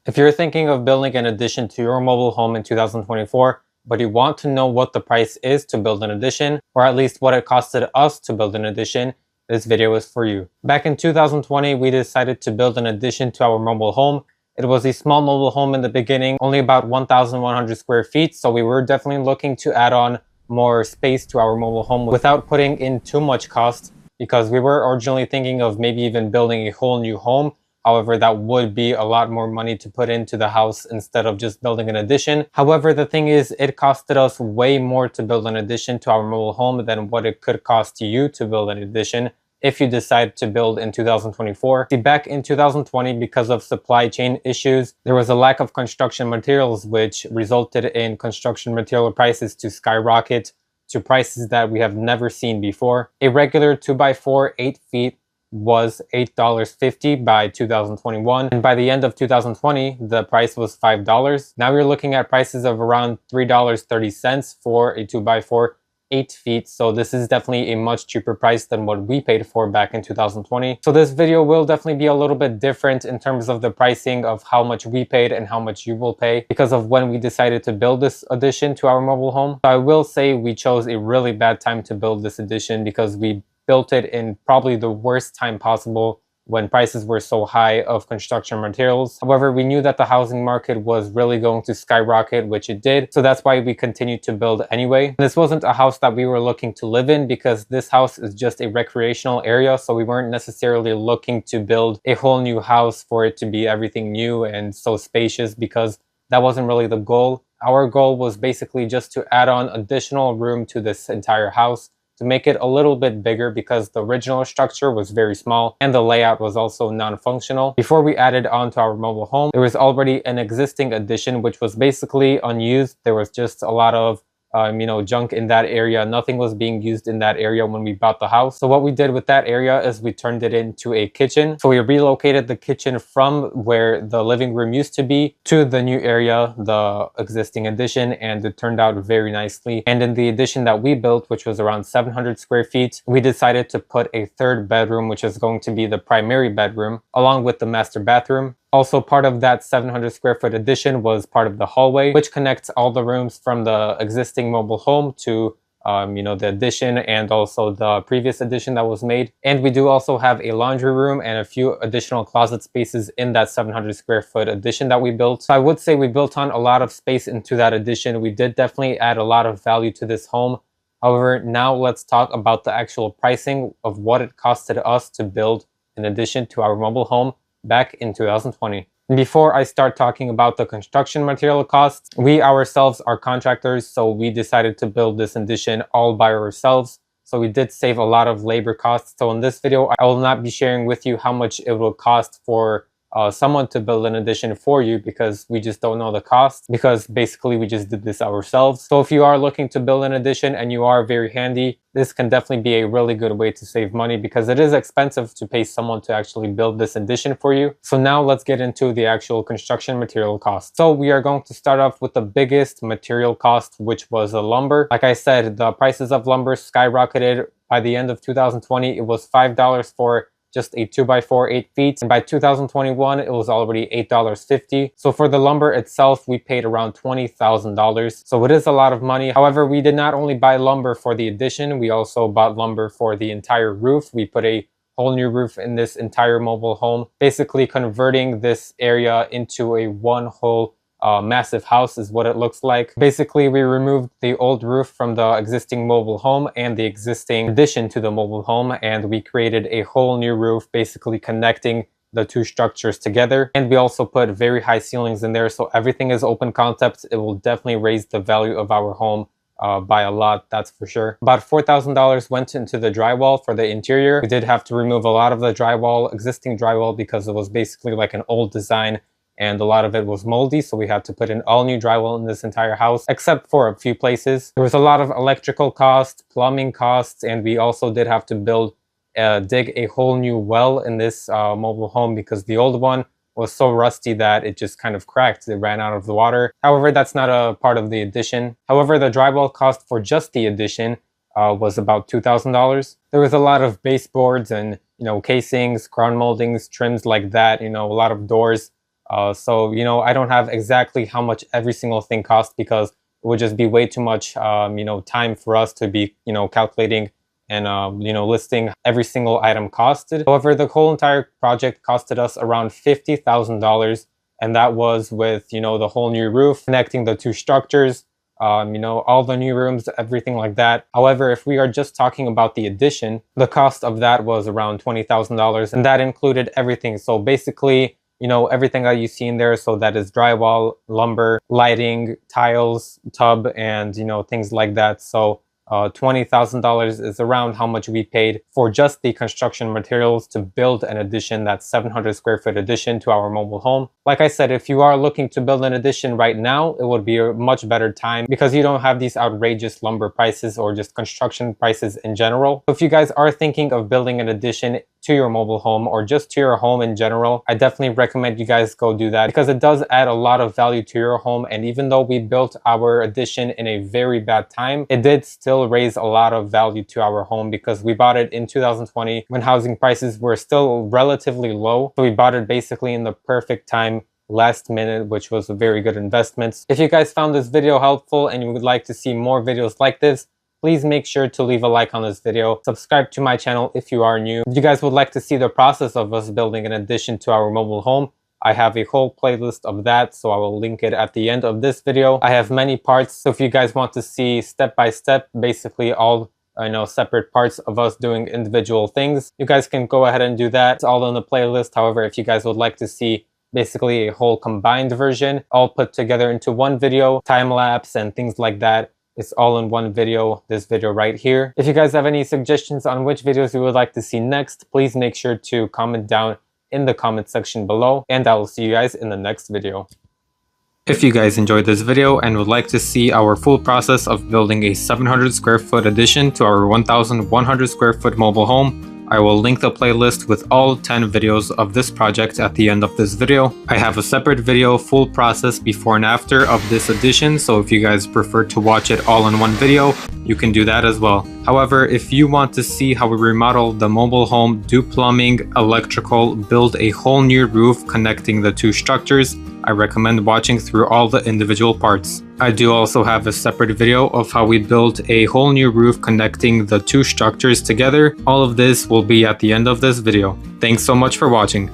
If you're thinking of building an addition to your mobile home in 2024, but you want to know what the price is to build an addition, or at least what it costed us to build an addition, this video is for you. Back in 2020, we decided to build an addition to our mobile home. It was a small mobile home in the beginning, only about 1,100 square feet, so we were definitely looking to add on more space to our mobile home without putting in too much cost, because we were originally thinking of maybe even building a whole new home. However, that would be a lot more money to put into the house instead of just building an addition. However, the thing is, it costed us way more to build an addition to our mobile home than what it could cost you to build an addition if you decide to build in 2024. See, back in 2020, because of supply chain issues, there was a lack of construction materials, which resulted in construction material prices to skyrocket to prices that we have never seen before. A regular 2x4 8 feet was $8.50 by 2021, and by the end of 2020 the price was $5. Now you're looking at prices of around $3.30 for a 2x4 8 feet, so this is definitely a much cheaper price than what we paid for back in 2020. So this video will definitely be a little bit different in terms of the pricing of how much we paid and how much you will pay because of when we decided to build this addition to our mobile home. So I will say we chose a really bad time to build this addition because we built it in probably the worst time possible when prices were so high of construction materials. However, we knew that the housing market was really going to skyrocket, which it did. So that's why we continued to build anyway. This wasn't a house that we were looking to live in because this house is just a recreational area. So we weren't necessarily looking to build a whole new house for it to be everything new and so spacious, because that wasn't really the goal. Our goal was basically just to add on additional room to this entire house, to make it a little bit bigger because the original structure was very small and the layout was also non-functional. Before we added on to our mobile home, there was already an existing addition which was basically unused. There was just a lot of junk in that area. Nothing was being used in that area when we bought the house. So what we did with that area is we turned it into a kitchen. So we relocated the kitchen from where the living room used to be to the new area, the existing addition, and it turned out very nicely. And in the addition that we built, which was around 700 square feet, we decided to put a third bedroom, which is going to be the primary bedroom, along with the master bathroom. Also, part of that 700 square foot addition was part of the hallway, which connects all the rooms from the existing mobile home to the addition and also the previous addition that was made. And we do also have a laundry room and a few additional closet spaces in that 700 square foot addition that we built. So I would say we built on a lot of space into that addition. We did definitely add a lot of value to this home. However, now let's talk about the actual pricing of what it costed us to build an addition to our mobile home back in 2020. Before I start talking about the construction material costs, we ourselves are contractors, so we decided to build this addition all by ourselves. So we did save a lot of labor costs. So in this video, I will not be sharing with you how much it will cost for someone to build an addition for you, because we just don't know the cost, because basically we just did this ourselves. So if you are looking to build an addition and you are very handy, this can definitely be a really good way to save money, because it is expensive to pay someone to actually build this addition for you. So now let's get into the actual construction material cost. So we are going to start off with the biggest material cost, which was the lumber. Like I said, the prices of lumber skyrocketed. By the end of 2020, it was $5 for just a 2x4 8 feet, and by 2021 it was already $8.50. So for the lumber itself, we paid around $20,000. So it is a lot of money. However, we did not only buy lumber for the addition, we also bought lumber for the entire roof. We put a whole new roof in this entire mobile home, basically converting this area into a one whole massive house is what it looks like. Basically, we removed the old roof from the existing mobile home and the existing addition to the mobile home, and we created a whole new roof, basically connecting the two structures together. And we also put very high ceilings in there, so everything is open concept. It will definitely raise the value of our home by a lot, that's for sure. About $4,000 went into the drywall for the interior. We did have to remove a lot of the drywall, existing drywall, because it was basically like an old design and a lot of it was moldy, so we had to put in all new drywall in this entire house, except for a few places. There was a lot of electrical costs, plumbing costs, and we also did have to dig a whole new well in this mobile home, because the old one was so rusty that it just kind of cracked. It ran out of the water. However, that's not a part of the addition. However, the drywall cost for just the addition was about $2,000. There was a lot of baseboards and casings, crown moldings, trims like that, a lot of doors. So, you know, I don't have exactly how much every single thing costs because it would just be way too much, you know, time for us to be, you know, calculating and, you know, listing every single item costed. However, the whole entire project costed us around $50,000. And that was with, you know, the whole new roof, connecting the two structures, you know, all the new rooms, everything like that. However, if we are just talking about the addition, the cost of that was around $20,000, and that included everything. So basically, you know, everything that you see in there. So that is drywall, lumber, lighting, tiles, tub, and, you know, things like that. So $20,000 is around how much we paid for just the construction materials to build an addition, that 700 square foot addition to our mobile home. Like I said, if you are looking to build an addition right now, it would be a much better time because you don't have these outrageous lumber prices or just construction prices in general. If you guys are thinking of building an addition to your mobile home or just to your home in general, I definitely recommend you guys go do that because it does add a lot of value to your home. And even though we built our addition in a very bad time, it did still raise a lot of value to our home because we bought it in 2020 when housing prices were still relatively low. So we bought it basically in the perfect time, last minute, which was a very good investment. If you guys found this video helpful and you would like to see more videos like this, please make sure to leave a like on this video. Subscribe to my channel if you are new. If you guys would like to see the process of us building an addition to our mobile home, I have a whole playlist of that, so I will link it at the end of this video. I have many parts, so if you guys want to see step by step, basically all separate parts of us doing individual things, you guys can go ahead and do that. It's all in the playlist. However, if you guys would like to see basically a whole combined version, all put together into one video, time lapse and things like that, it's all in one video, this video right here. If you guys have any suggestions on which videos you would like to see next, please make sure to comment down in the comment section below, and I will see you guys in the next video. If you guys enjoyed this video and would like to see our full process of building a 700 square foot addition to our 1100 square foot mobile home, I will link the playlist with all 10 videos of this project at the end of this video. I have a separate video, full process before and after of this addition, so if you guys prefer to watch it all in one video, you can do that as well. However, if you want to see how we remodel the mobile home, do plumbing, electrical, build a whole new roof connecting the two structures, I recommend watching through all the individual parts. I do also have a separate video of how we built a whole new roof connecting the two structures together. All of this will be at the end of this video. Thanks so much for watching.